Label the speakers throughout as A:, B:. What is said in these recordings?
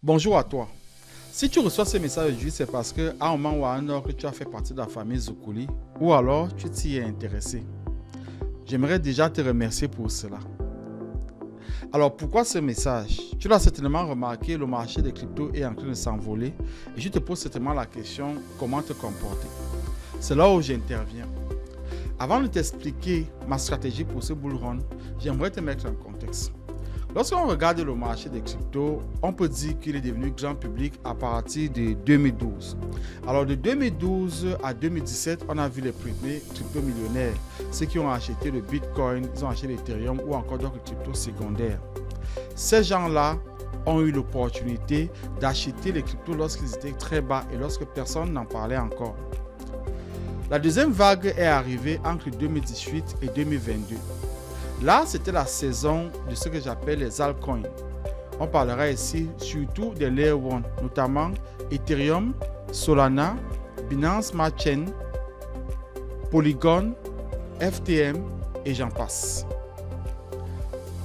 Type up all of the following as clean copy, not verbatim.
A: Bonjour à toi. Si tu reçois ce message aujourd'hui, c'est parce qu'à un moment ou à un autre, tu as fait partie de la famille Zoukouli ou alors tu t'y es intéressé. J'aimerais déjà te remercier pour cela. Alors pourquoi ce message? Tu l'as certainement remarqué, le marché des cryptos est en train de s'envoler et je te pose certainement la question comment te comporter. C'est là où j'interviens. Avant de t'expliquer ma stratégie pour ce bull run, j'aimerais te mettre en contexte. Lorsqu'on regarde le marché des cryptos, on peut dire qu'il est devenu grand public à partir de 2012. Alors de 2012 à 2017, on a vu les premiers crypto-millionnaires, ceux qui ont acheté le Bitcoin, ils ont acheté l'Ethereum ou encore d'autres cryptos secondaires. Ces gens-là ont eu l'opportunité d'acheter les cryptos lorsqu'ils étaient très bas et lorsque personne n'en parlait encore. La deuxième vague est arrivée entre 2018 et 2022. Là, c'était la saison de ce que j'appelle les altcoins. On parlera ici surtout des Layer 1, notamment Ethereum, Solana, Binance Smart Chain, Polygon, FTM et j'en passe.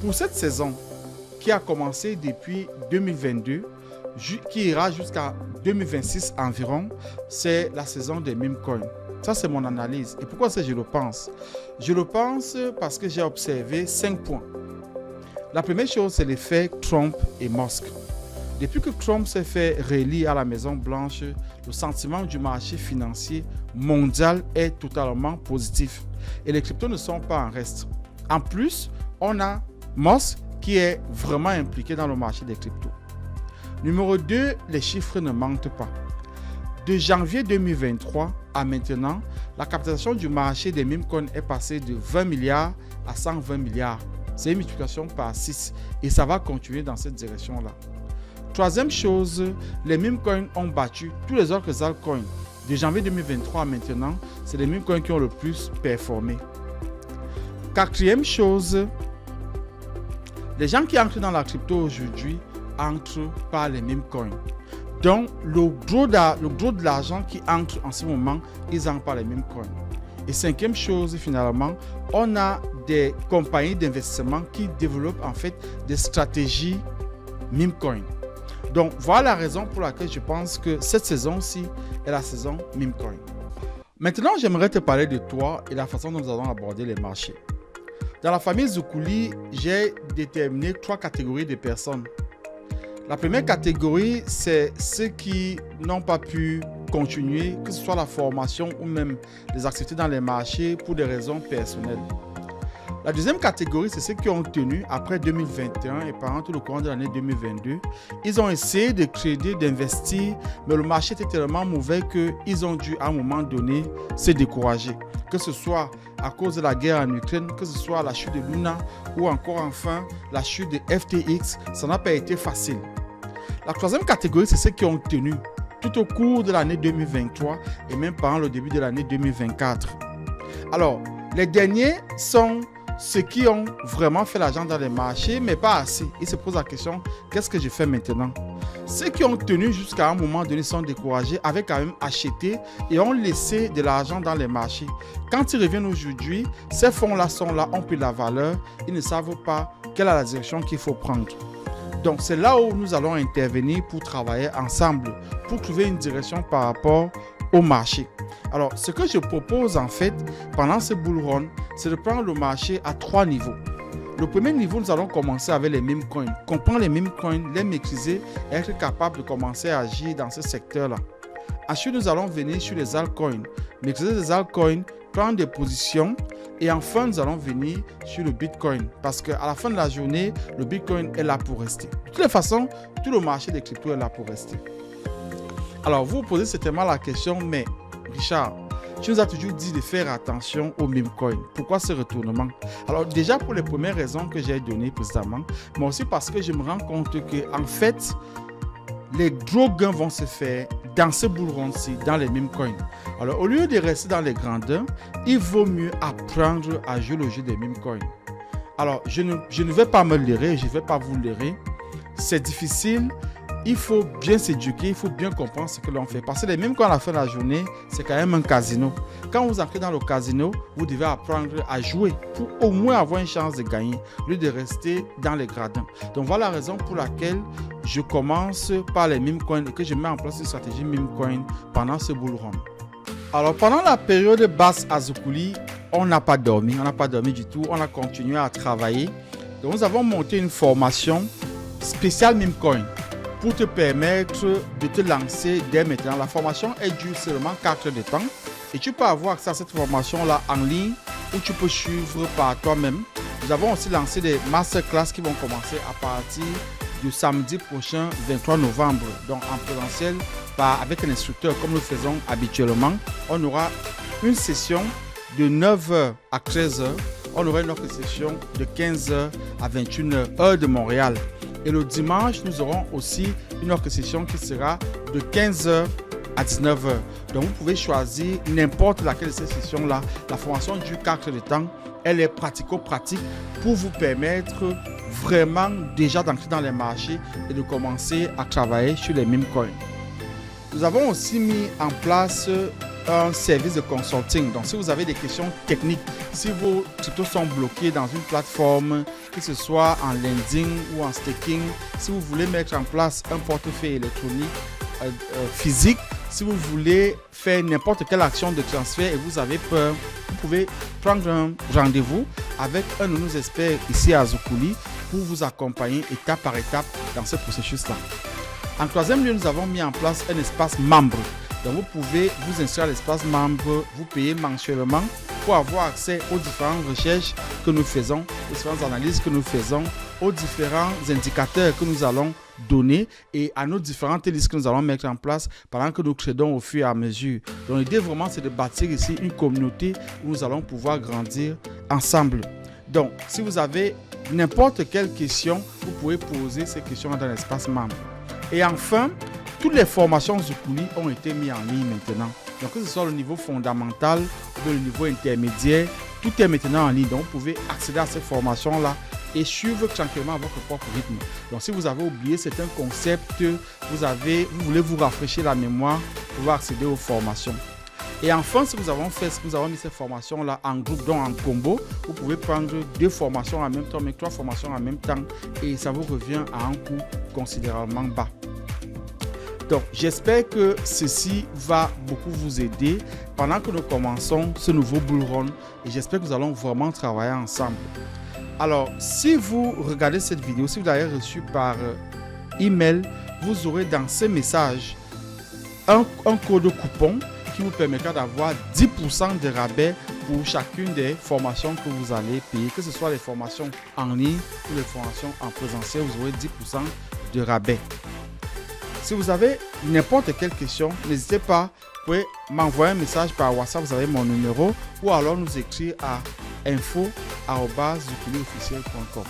A: Pour cette saison, qui a commencé depuis 2022, qui ira jusqu'à 2026 environ, c'est la saison des meme coins. Ça, c'est mon analyse. Et pourquoi je le pense? Je le pense parce que j'ai observé 5 points. La première chose, c'est l'effet Trump et Musk. Depuis que Trump s'est fait réélire à la Maison-Blanche, le sentiment du marché financier mondial est totalement positif. Et les cryptos ne sont pas en reste. En plus, on a Musk qui est vraiment impliqué dans le marché des cryptos. Numéro 2, les chiffres ne mentent pas. De janvier 2023 à maintenant, la capitalisation du marché des meme coins est passée de 20 milliards à 120 milliards. C'est une multiplication par 6 et ça va continuer dans cette direction-là. Troisième chose, les meme coins ont battu tous les autres altcoins. De janvier 2023 à maintenant, c'est les meme coins qui ont le plus performé. Quatrième chose, les gens qui entrent dans la crypto aujourd'hui entrent par les meme coins. Donc, le gros de l'argent qui entre en ce moment, ils entrent par les meme coins. Et cinquième chose, finalement, on a des compagnies d'investissement qui développent en fait des stratégies meme coins. Donc, voilà la raison pour laquelle je pense que cette saison-ci est la saison meme coin. Maintenant, j'aimerais te parler de toi et la façon dont nous allons aborder les marchés. Dans la famille Zoukouli, j'ai déterminé 3 catégories de personnes. La première catégorie, c'est ceux qui n'ont pas pu continuer, que ce soit la formation ou même les activités dans les marchés pour des raisons personnelles. La deuxième catégorie, c'est ceux qui ont tenu après 2021 et pendant tout le courant de l'année 2022. Ils ont essayé de créditer, d'investir, mais le marché était tellement mauvais qu'ils ont dû à un moment donné se décourager. Que ce soit à cause de la guerre en Ukraine, que ce soit la chute de Luna ou encore enfin la chute de FTX, ça n'a pas été facile. La troisième catégorie, c'est ceux qui ont tenu tout au cours de l'année 2023 et même pendant le début de l'année 2024. Alors, les derniers sont ceux qui ont vraiment fait l'argent dans les marchés, mais pas assez. Ils se posent la question, qu'est-ce que je fais maintenant? Ceux qui ont tenu jusqu'à un moment donné sont découragés, avaient quand même acheté et ont laissé de l'argent dans les marchés. Quand ils reviennent aujourd'hui, ces fonds-là sont là, ont pris de la valeur, ils ne savent pas quelle est la direction qu'il faut prendre. Donc c'est là où nous allons intervenir pour travailler ensemble, pour trouver une direction par rapport au marché. Alors ce que je propose en fait pendant ce bull run, c'est de prendre le marché à 3 niveaux. Le premier niveau, nous allons commencer avec les meme coins. Comprendre les meme coins, les maîtriser et être capable de commencer à agir dans ce secteur-là. Ensuite, nous allons venir sur les altcoins. Maîtriser les altcoins, prendre des positions. Et enfin, nous allons venir sur le Bitcoin. Parce qu'à la fin de la journée, le Bitcoin est là pour rester. De toutes les façons, tout le marché des cryptos est là pour rester. Alors, vous vous posez certainement la question, mais Richard, tu nous as toujours dit de faire attention aux meme coins. Pourquoi ce retournement? Alors déjà pour les premières raisons que j'ai données précédemment, mais aussi parce que je me rends compte que en fait, les gros gains vont se faire dans ce bull run-ci, dans les meme coins. Alors au lieu de rester dans les grandeurs, il vaut mieux apprendre à jouer le jeu des meme coins. Alors je ne vais pas me leurrer, je ne vais pas vous leurrer. C'est difficile il faut bien s'éduquer, il faut bien comprendre ce que l'on fait. Parce que les mêmes quand à la fin de la journée, c'est quand même un casino. Quand vous entrez dans le casino, vous devez apprendre à jouer pour au moins avoir une chance de gagner, au lieu de rester dans les gradins. Donc voilà la raison pour laquelle je commence par les meme coins et que je mets en place une stratégie meme coin pendant ce bull run. Alors pendant la période basse à Zoukouli, on n'a pas dormi du tout, on a continué à travailler. Donc nous avons monté une formation spéciale meme coin pour te permettre de te lancer dès maintenant. La formation est dure seulement 4 heures de temps et tu peux avoir accès à cette formation-là en ligne ou tu peux suivre par toi-même. Nous avons aussi lancé des masterclass qui vont commencer à partir du samedi prochain, 23 novembre, donc en présentiel avec un instructeur comme nous faisons habituellement. On aura une session de 9h à 13h. On aura une autre session de 15h à 21h, heure de Montréal. Et le dimanche, nous aurons aussi une autre session qui sera de 15h à 19h. Donc, vous pouvez choisir n'importe laquelle de ces sessions-là. La formation dure 4 heures de temps. Elle est pratico-pratique pour vous permettre vraiment déjà d'entrer dans les marchés et de commencer à travailler sur les meme coins. Nous avons aussi mis en place un service de consulting. Donc, si vous avez des questions techniques, si vos cryptos sont bloqués dans une plateforme, que ce soit en lending ou en staking, si vous voulez mettre en place un portefeuille électronique physique, si vous voulez faire n'importe quelle action de transfert et vous avez peur, vous pouvez prendre un rendez-vous avec un de nos experts ici à Zoukouli pour vous accompagner étape par étape dans ce processus-là. En troisième lieu, nous avons mis en place un espace membre. Donc, vous pouvez vous inscrire à l'espace membre, vous payez mensuellement pour avoir accès aux différentes recherches que nous faisons, aux différentes analyses que nous faisons, aux différents indicateurs que nous allons donner et à nos différentes listes que nous allons mettre en place pendant que nous créons au fur et à mesure. Donc, l'idée vraiment, c'est de bâtir ici une communauté où nous allons pouvoir grandir ensemble. Donc, si vous avez n'importe quelle question, vous pouvez poser ces questions dans l'espace membre. Et enfin, toutes les formations Zoukouli ont été mises en ligne maintenant. Donc, que ce soit le niveau fondamental ou le niveau intermédiaire, tout est maintenant en ligne. Donc, vous pouvez accéder à ces formations-là et suivre tranquillement à votre propre rythme. Donc, si vous avez oublié certains concepts, vous voulez vous rafraîchir la mémoire, vous pouvez accéder aux formations. Et enfin, si nous avons mis ces formations-là en groupe, donc en combo, vous pouvez prendre 2 formations en même temps, mais 3 formations en même temps et ça vous revient à un coût considérablement bas. Donc, j'espère que ceci va beaucoup vous aider pendant que nous commençons ce nouveau bull run et j'espère que nous allons vraiment travailler ensemble. Alors, si vous regardez cette vidéo, si vous l'avez reçue par email, vous aurez dans ce message un code coupon qui vous permettra d'avoir 10% de rabais pour chacune des formations que vous allez payer, que ce soit les formations en ligne ou les formations en présentiel, vous aurez 10% de rabais. Si vous avez n'importe quelle question, n'hésitez pas, vous pouvez m'envoyer un message par WhatsApp, vous avez mon numéro, ou alors nous écrire à info@zoukouli-officiel.com.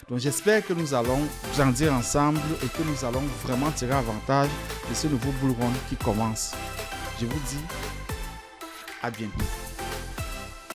A: Donc j'espère que nous allons grandir ensemble et que nous allons vraiment tirer avantage de ce nouveau bull run qui commence. Je vous dis à bientôt.